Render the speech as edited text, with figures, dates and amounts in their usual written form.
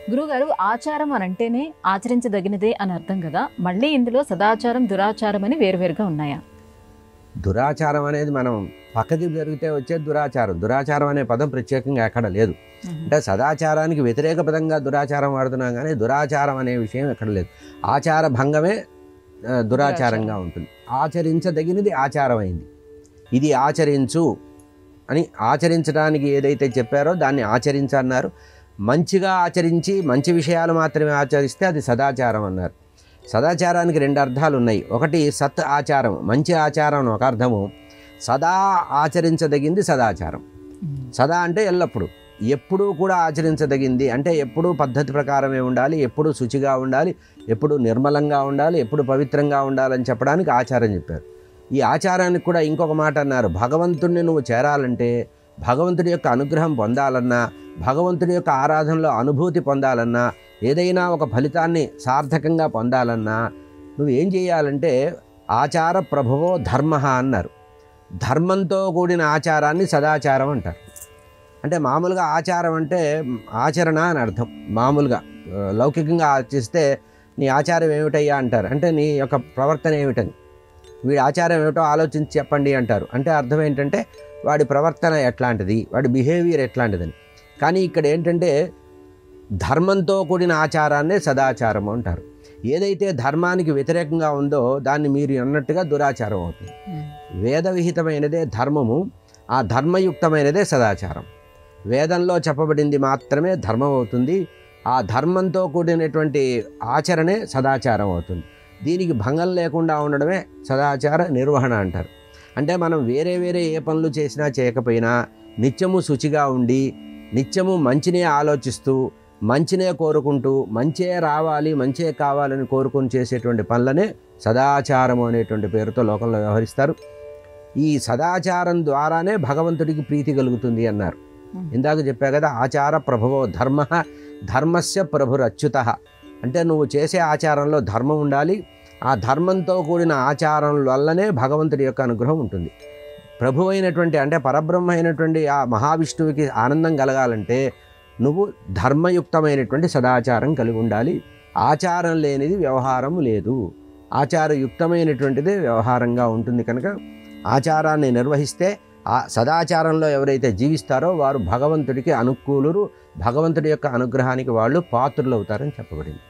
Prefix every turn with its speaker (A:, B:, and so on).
A: గురుగారు, ఆచారం అని అంటేనే ఆచరించదగినదే అని అర్థం కదా. మళ్ళీ ఇందులో సదాచారం, దురాచారం అని వేరువేరుగా ఉన్నాయా?
B: దురాచారం అనేది మనం పక్కకి జరిగితే వచ్చే దురాచారం. దురాచారం అనే పదం ప్రత్యేకంగా ఎక్కడ లేదు. అంటే సదాచారానికి వ్యతిరేక పదంగా దురాచారం వాడుతున్నాం, కానీ దురాచారం అనే విషయం ఎక్కడ లేదు. ఆచార భంగమే దురాచారంగా ఉంటుంది. ఆచరించదగినది ఆచారమైంది. ఇది ఆచరించు అని ఆచరించడానికి ఏదైతే చెప్పారో దాన్ని ఆచరించన్నారు. మంచిగా ఆచరించి మంచి విషయాలు మాత్రమే ఆచరిస్తే అది సదాచారం అన్నారు. సదాచారానికి రెండు అర్థాలు ఉన్నాయి. ఒకటి సత్ ఆచారం, మంచి ఆచారం ఒక అర్థము. సదా ఆచరించదగింది సదాచారం. సదా అంటే ఎల్లప్పుడూ, ఎప్పుడూ కూడా ఆచరించదగింది అంటే ఎప్పుడూ పద్ధతి ప్రకారమే ఉండాలి, ఎప్పుడూ శుచిగా ఉండాలి, ఎప్పుడూ నిర్మలంగా ఉండాలి, ఎప్పుడు పవిత్రంగా ఉండాలని చెప్పడానికి ఆచారం చెప్పారు. ఈ ఆచారానికి కూడా ఇంకొక మాట అన్నారు. భగవంతుడిని నువ్వు చేరాలంటే, భగవంతుడి యొక్క అనుగ్రహం పొందాలన్నా, భగవంతుడి యొక్క ఆరాధనలో అనుభూతి పొందాలన్నా, ఏదైనా ఒక ఫలితాన్ని సార్థకంగా పొందాలన్నా నువ్వు ఏం చేయాలంటే ఆచార ప్రభువో ధర్మ అన్నారు. ధర్మంతో కూడిన ఆచారాన్ని సదాచారం అంటారు. అంటే మామూలుగా ఆచారం అంటే ఆచరణ అని అర్థం. మామూలుగా లౌకికంగా ఆచరిస్తే నీ ఆచారం ఏమిటయ్యా అంటారు. అంటే నీ యొక్క ప్రవర్తన ఏమిటని, వీడి ఆచారం ఏమిటో ఆలోచించి చెప్పండి అంటారు. అంటే అర్థం ఏంటంటే వాడి ప్రవర్తన ఎట్లాంటిది, వాడి బిహేవియర్ ఎట్లాంటిదని. కానీ ఇక్కడ ఏంటంటే ధర్మంతో కూడిన ఆచారాన్నే సదాచారం అంటారు. ఏదైతే ధర్మానికి వ్యతిరేకంగా ఉందో దాన్ని మీరు అన్నట్టుగా దురాచారం అవుతుంది. వేద విహితమైనదే ధర్మము, ఆ ధర్మయుక్తమైనదే సదాచారం. వేదంలో చెప్పబడింది మాత్రమే ధర్మం అవుతుంది. ఆ ధర్మంతో కూడినటువంటి ఆచరణే సదాచారం అవుతుంది. దీనికి భంగం లేకుండా ఉండడమే సదాచార నిర్వహణ అంటారు. అంటే మనం వేరే వేరే ఏ పనులు చేసినా చేయకపోయినా నిత్యము శుచిగా ఉండి, నిత్యము మంచినే ఆలోచిస్తూ, మంచినే కోరుకుంటూ, మంచే రావాలి, మంచే కావాలని కోరుకొని చేసేటువంటి పనులనే సదాచారము అనేటువంటి పేరుతో లోకంలో వ్యవహరిస్తారు. ఈ సదాచారం ద్వారానే భగవంతుడికి ప్రీతి కలుగుతుంది అన్నారు. ఇందాక చెప్పా కదా, ఆచార ప్రభువో ధర్మ, ధర్మస్య ప్రభురచ్యుత. అంటే నువ్వు చేసే ఆచారంలో ధర్మం ఉండాలి. ఆ ధర్మంతో కూడిన ఆచారం వల్లనే భగవంతుడి యొక్క అనుగ్రహం ఉంటుంది. ప్రభు అయినటువంటి అంటే పరబ్రహ్మ అయినటువంటి ఆ మహావిష్ణువుకి ఆనందం కలగాలంటే నువ్వు ధర్మయుక్తమైనటువంటి సదాచారం కలిగి ఉండాలి. ఆచారం లేనిది వ్యవహారం లేదు. ఆచారయుక్తమైనటువంటిది వ్యవహారంగా ఉంటుంది. కనుక ఆచారాన్ని నిర్వహిస్తే, ఆ సదాచారంలో ఎవరైతే జీవిస్తారో వారు భగవంతుడికి అనుకూలురు, భగవంతుడి యొక్క అనుగ్రహానికి వాళ్ళు పాత్రులు అవుతారని చెప్పబడింది.